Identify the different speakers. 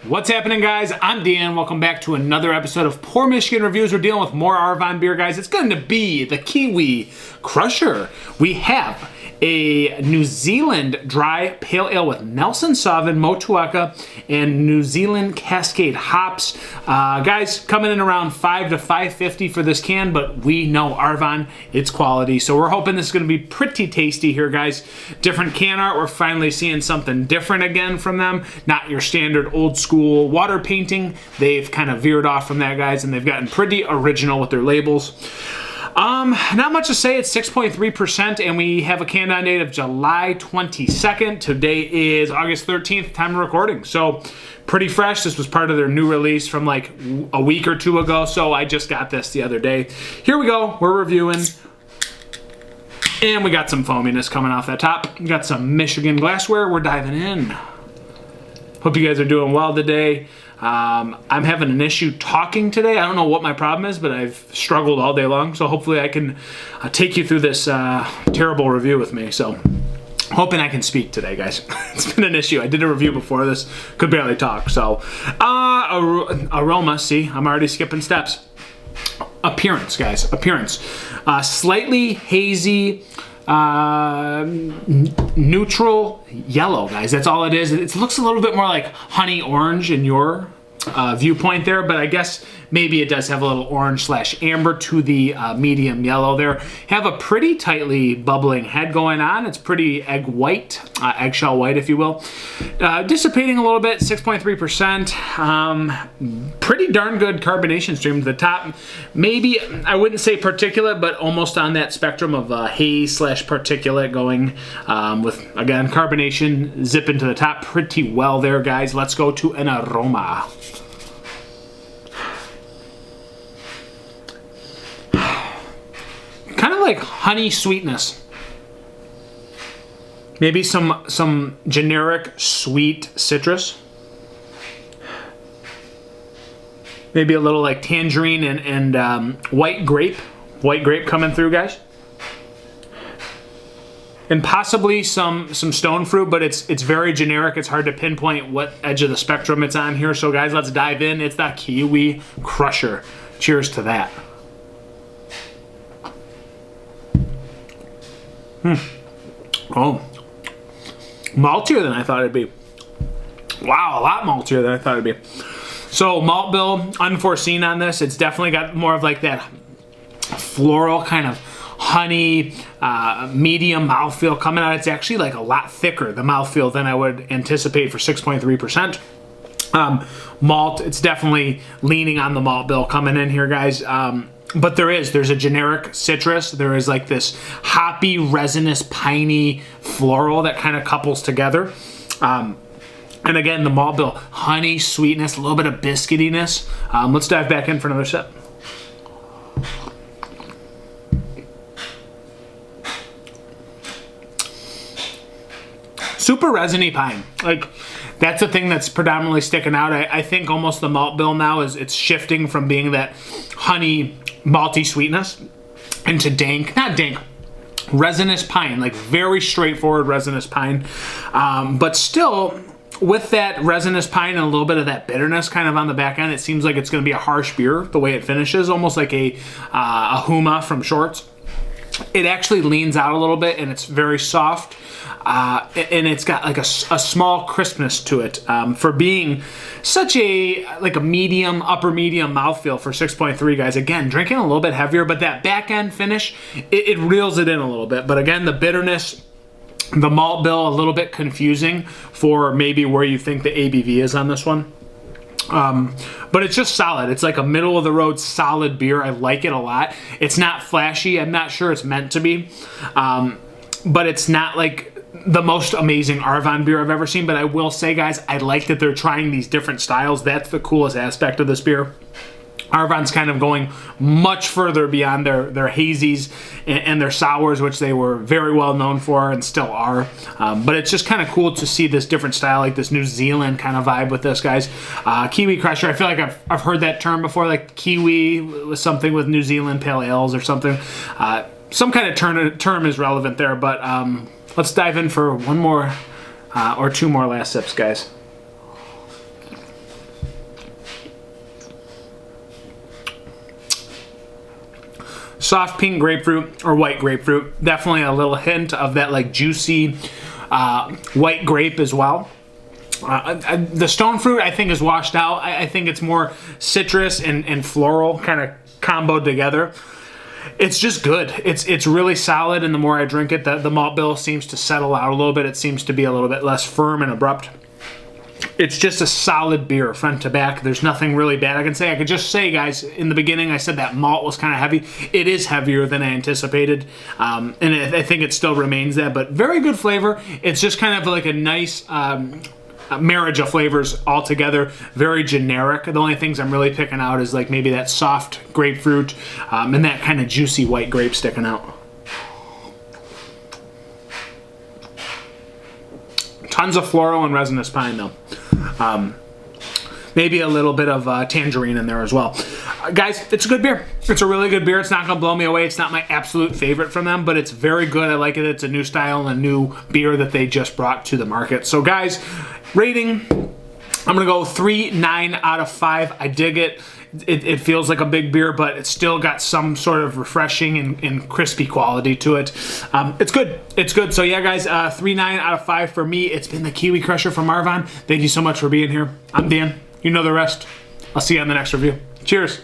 Speaker 1: What's happening, guys? I'm Dan. Welcome back to another episode of Poor Michigan Reviews. We're dealing with more Arvon beer, guys. It's going to be the Kiwi Crusher. We have a New Zealand dry pale ale with Nelson Sauvin, Motueka, and New Zealand Cascade hops. Guys, coming in around $5 to $5.50 for this can, but we know Arvon, it's quality. So we're hoping this is going to be pretty tasty here, guys. Different can art. We're finally seeing something different again from them. Not your standard old school water painting. They've kind of veered off from that, guys, and they've gotten pretty original with their labels. Not much to say. It's 6.3%, and we have a can on date of July 22nd. Today is August 13th, time of recording. So pretty fresh. This was part of their new release from like a week or two ago, so I just got this the other day. Here we go. We're reviewing, and we got some foaminess coming off that top. We got some Michigan glassware. We're diving in. Hope you guys are doing well today. I'm having an issue talking today. I don't know what my problem is, but I've struggled all day long. So hopefully I can take you through this terrible review with me. So hoping I can speak today, guys. It's been an issue. I did a review before this. Could barely talk. So Aroma, see, I'm already skipping steps. Appearance, guys. Appearance. Slightly hazy, neutral yellow, guys. That's all it is. It looks a little bit more like honey orange in your viewpoint there, but I guess maybe it does have a little orange / amber to the medium yellow there. Have a pretty tightly bubbling head going on. It's pretty egg white, eggshell white, if you will. Dissipating a little bit, 6.3%. Pretty darn good carbonation stream to the top. Maybe, I wouldn't say particulate, but almost on that spectrum of haze / particulate going with, again, carbonation zipping to the top pretty well there, guys. Let's go to an aroma. Kind of like honey sweetness. Maybe some generic sweet citrus. Maybe a little like tangerine and white grape. White grape coming through, guys. And possibly some stone fruit, but it's very generic. It's hard to pinpoint what edge of the spectrum it's on here. So guys, let's dive in. It's that Kiwi Crusher. Cheers to that. Oh, maltier than I thought it'd be. Wow, a lot maltier than I thought it'd be. So malt bill, unforeseen on this. It's definitely got more of like that floral kind of honey, medium mouthfeel coming out. It's actually like a lot thicker, the mouthfeel, than I would anticipate for 6.3%. Malt, it's definitely leaning on the malt bill coming in here, guys. But there's a generic citrus. There is like this hoppy, resinous, piney floral that kind of couples together. And again, the malt bill, honey, sweetness, a little bit of biscuitiness. Let's dive back in for another sip. Super resiny pine. Like, that's the thing that's predominantly sticking out. I think almost the malt bill now it's shifting from being that honey, malty sweetness into resinous pine, like very straightforward resinous pine. But still, with that resinous pine and a little bit of that bitterness kind of on the back end, it seems like it's going to be a harsh beer the way it finishes, almost like a Huma from Shorts. It actually leans out a little bit, and it's very soft. And it's got like a small crispness to it for being such a medium, upper medium mouthfeel for 6.3, guys. Again, drinking a little bit heavier, but that back end finish, it reels it in a little bit. But again, the bitterness, the malt bill, a little bit confusing for maybe where you think the ABV is on this one. But it's just solid. It's like a middle of the road solid beer. I like it a lot. It's not flashy. I'm not sure it's meant to be. But it's not like the most amazing Arvon beer I've ever seen. But I will say, guys, I like that they're trying these different styles. That's the coolest aspect of this beer. Arvon's kind of going much further beyond their hazies and their sours, which they were very well known for and still are. But it's just kind of cool to see this different style, like this New Zealand kind of vibe with this, guys. Kiwi Crusher, I feel like I've heard that term before, like Kiwi was something with New Zealand pale ales or something. Some kind of term is relevant there, but let's dive in for one more or two more last sips, guys. soft pink grapefruit or white grapefruit. Definitely a little hint of that like juicy white grape as well. The stone fruit I think is washed out. I think it's more citrus and floral kind of comboed together. It's just good. It's really solid, and the more I drink it, the malt bill seems to settle out a little bit. It seems to be a little bit less firm and abrupt. It's just a solid beer, front to back. There's nothing really bad I can say. I could just say, guys, in the beginning I said that malt was kind of heavy. It is heavier than I anticipated, and I think it still remains that, but very good flavor. It's just kind of like a nice marriage of flavors all together. Very generic. The only things I'm really picking out is like maybe that soft grapefruit and that kind of juicy white grape sticking out. Tons of floral and resinous pine though. Maybe a little bit of tangerine in there as well. Guys, it's a good beer. It's a really good beer. It's not going to blow me away. It's not my absolute favorite from them, but it's very good. I like it. It's a new style and a new beer that they just brought to the market. So guys, rating, I'm going to go 3.9 out of 5. I dig it. It feels like a big beer, but it's still got some sort of refreshing and crispy quality to it. It's good. It's good. So yeah, guys, 3.9 out of 5 for me. It's been the Kiwi Crusher from Arvon. Thank you so much for being here. I'm Dan. You know the rest. I'll see you on the next review. Cheers.